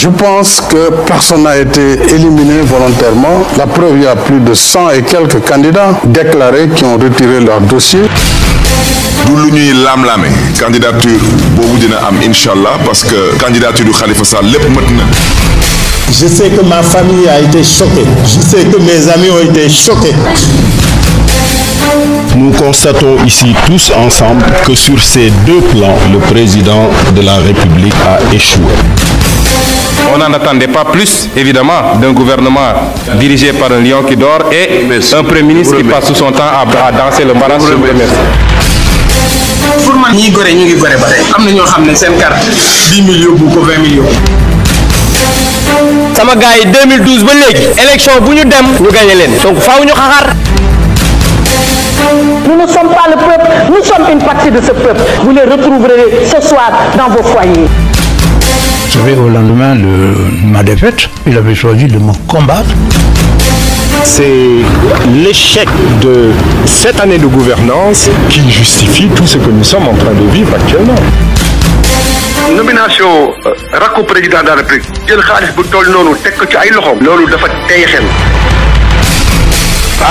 Je pense que personne n'a été éliminé volontairement. La preuve, il y a plus de 100 et quelques candidats déclarés qui ont retiré leur dossier. du lu ñuy lam-lame candidature boobu dina am inchallah parce que candidature du Khalifa Sall lépp mat na. Je sais que ma famille a été choquée. Je sais que mes amis ont été choqués. Nous constatons ici tous ensemble que sur ces deux plans, le président de la République a échoué. On n'en attendait pas plus, évidemment, d'un gouvernement dirigé par un lion qui dort et un premier ministre qui passe tout son temps à danser le marach sur le merci. Pour man ñi gore ñu ngi gore ba tey am na ñoo xam ne seen carte 10 millions bu ko 20 millions. sama gars yi 2012 ba léegi élection bu ñu dem ñu gagné leen donc faaw ñu xaxar. Nous ne sommes pas le peuple, nous sommes une partie de ce peuple. Vous les retrouverez ce soir dans vos foyers. Vous savez, au lendemain de ma défaite, il avait choisi de me combattre. C'est l'échec de cette année de gouvernance qui justifie tout ce que nous sommes en train de vivre actuellement. Nomination rakku président de la République jël xaalis bu toll noonu teg ko ci ay loxoom loolu dafa tey xel.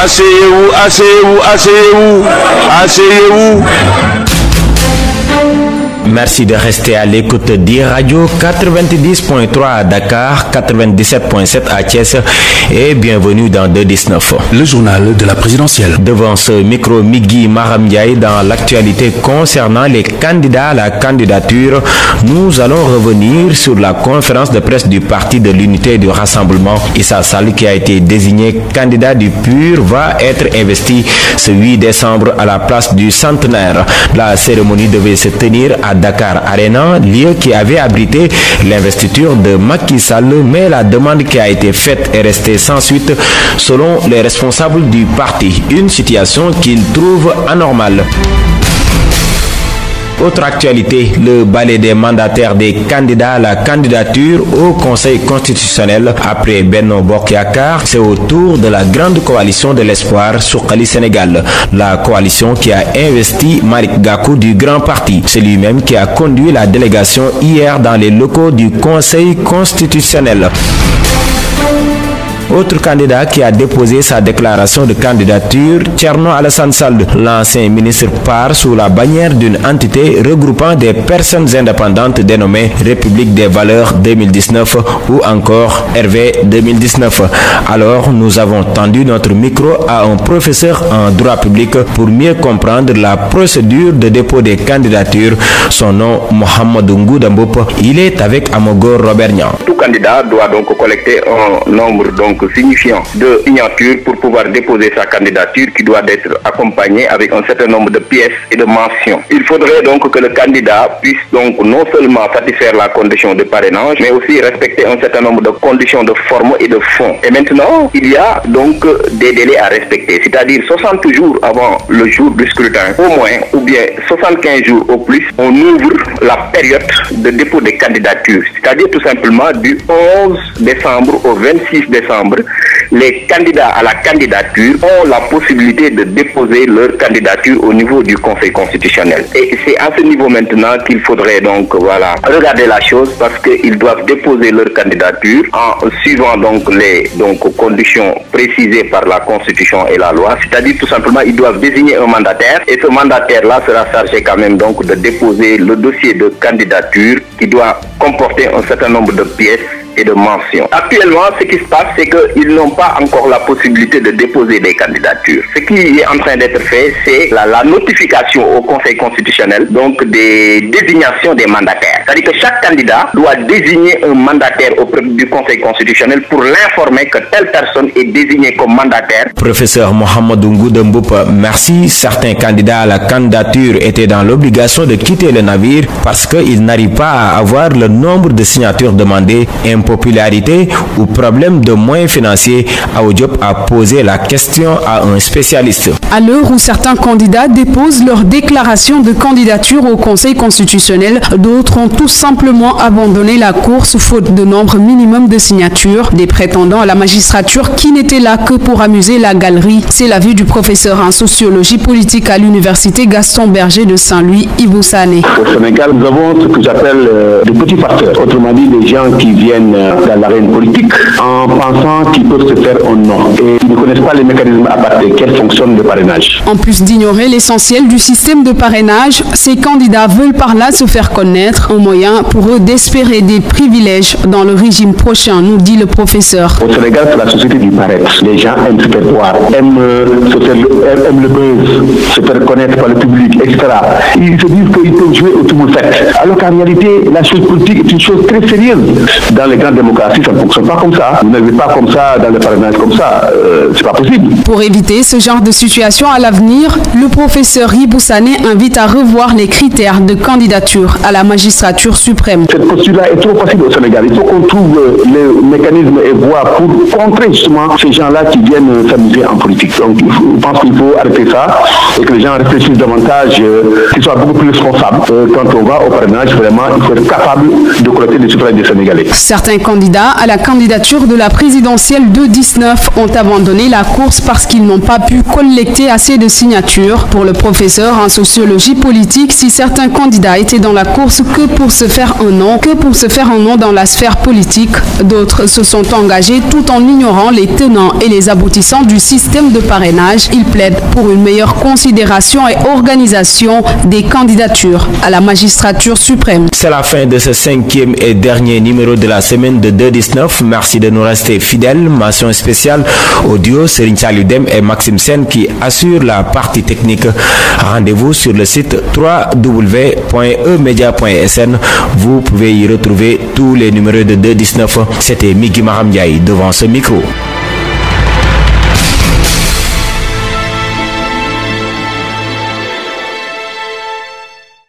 Asseyez-vous, asseyez-vous, asseyez-vous, asseyez-vous. Merci de rester à l'écoute d'e-Radio 90.3 à Dakar, 97.7 à Thiès et bienvenue dans 219. Le journal de la présidentielle. Devant ce micro, Migui Maram Ndiaye dans l'actualité concernant les candidats à la candidature. Nous allons revenir sur la conférence de presse du Parti de l'Unité et du Rassemblement. Issa Sall, qui a été désigné candidat du PUR, va être investi ce 8 décembre à la place du Centenaire. La cérémonie devait se tenir à Dakar Arena, lieu qui avait abrité l'investiture de Macky Sall, mais la demande qui a été faite est restée sans suite selon les responsables du parti, une situation qu'ils trouvent anormale. Autre actualité, le balai des mandataires des candidats à la candidature au Conseil constitutionnel. Après Benno Bokk Yakaar, c'est au tour de la grande coalition de l'espoir Suqali Sénégal. La coalition qui a investi Malick Gakou du Grand Parti. C'est lui-même qui a conduit la délégation hier dans les locaux du Conseil constitutionnel. Autre candidat qui a déposé sa déclaration de candidature, Thierno Alassane Sall. L'ancien ministre part sous la bannière d'une entité regroupant des personnes indépendantes dénommée République des valeurs 2019 ou encore RV 2019. Alors, nous avons tendu notre micro à un professeur en droit public pour mieux comprendre la procédure de dépôt des candidatures. Son nom, Mohamedou Ngouda Mboup. Il est avec Amogor Robert Niang. Tout candidat doit donc collecter un nombre signifiant de signatures pour pouvoir déposer sa candidature qui doit être accompagnée avec un certain nombre de pièces et de mentions. Il faudrait donc que le candidat puisse donc non seulement satisfaire la condition de parrainage, mais aussi respecter un certain nombre de conditions de forme et de fond. Et maintenant, il y a donc des délais à respecter, c'est-à-dire 60 jours avant le jour du scrutin, au moins, ou bien 75 jours au plus, on ouvre la période de dépôt des candidatures, c'est-à-dire tout simplement du 11 décembre au 26 décembre. Les candidats à la candidature ont la possibilité de déposer leur candidature au niveau du Conseil constitutionnel. Et c'est à ce niveau maintenant qu'il faudrait donc regarder la chose parce qu'ils doivent déposer leur candidature en suivant donc les conditions précisées par la Constitution et la loi. C'est-à-dire tout simplement ils doivent désigner un mandataire et ce mandataire-là sera chargé quand même donc de déposer le dossier de candidature qui doit comporter un certain nombre de pièces et de mentions. Actuellement, ce qui se passe, c'est qu'ils n'ont pas encore la possibilité de déposer des candidatures. Ce qui est en train d'être fait, c'est la notification au Conseil constitutionnel, donc des désignations des mandataires. C'est-à-dire que chaque candidat doit désigner un mandataire auprès du Conseil constitutionnel pour l'informer que telle personne est désignée comme mandataire. Professeur Mohamedou Ngouda Mboup, merci. Certains candidats à la candidature étaient dans l'obligation de quitter le navire parce qu'ils n'arrivent pas à avoir le nombre de signatures demandées. Popularité ou problème de moyens financiers, Awa Diop a posé la question à un spécialiste. À l'heure où certains candidats déposent leur déclaration de candidature au Conseil constitutionnel, d'autres ont tout simplement abandonné la course faute de nombre minimum de signatures. Des prétendants à la magistrature qui n'étaient là que pour amuser la galerie. C'est l'avis du professeur en sociologie politique à l'université Gaston Berger de Saint-Louis, Ibou Sané. Au Sénégal, nous avons ce que j'appelle des petits facteurs, autrement dit des gens qui viennent dans l'arène politique en pensant qu'ils peuvent se faire un nom et ils ne connaissent pas les mécanismes à partir desquels fonctionne le parrainage. En plus d'ignorer l'essentiel du système de parrainage, ces candidats veulent par là se faire connaître, un moyen pour eux d'espérer des privilèges dans le régime prochain, nous dit le professeur. Au Sénégal, c'est la société du paraître. Les gens aiment se faire voir, aiment le buzz, se faire connaître par le public, etc. Ils se disent qu'ils peuvent jouer au tout fait. Alors qu'en réalité, la chose politique est une chose très sérieuse. Dans les grandes démocraties, ça ne fonctionne pas comme ça. Vous n'avez pas comme ça dans le parrainage comme ça. C'est pas possible. Pour éviter ce genre de situation à l'avenir, le professeur Ibou Sané invite à revoir les critères de candidature à la magistrature suprême. Cette posture-là est trop facile au Sénégal. Il faut qu'on trouve les mécanismes et voies pour contrer justement ces gens-là qui viennent s'amuser en politique. Donc je pense qu'il faut arrêter ça et que les gens réfléchissent davantage, qu'ils soient beaucoup plus responsables. Quand on va au parrainage, vraiment, il faut être capable de collecter les suffrages des Sénégalais. Certains candidats à la candidature de la présidentielle 2019 ont abandonné la course parce qu'ils n'ont pas pu collecter assez de signatures. Pour le professeur en sociologie politique, si certains candidats étaient dans la course que pour se faire un nom dans la sphère politique, d'autres se sont engagés tout en ignorant les tenants et les aboutissants du système de parrainage. Ils plaident pour une meilleure considération et organisation des candidatures à la magistrature suprême. C'est la fin de ce 5e et dernier numéro de la semaine de 219. Merci de nous rester fidèles. Mention spéciale au duo Serigne Saliou Dème et Maxime Sen qui assurent la partie technique. Rendez-vous sur le site www.emedia.sn. Vous pouvez y retrouver tous les numéros de 219. C'était Migui Maram Ndiaye devant ce micro.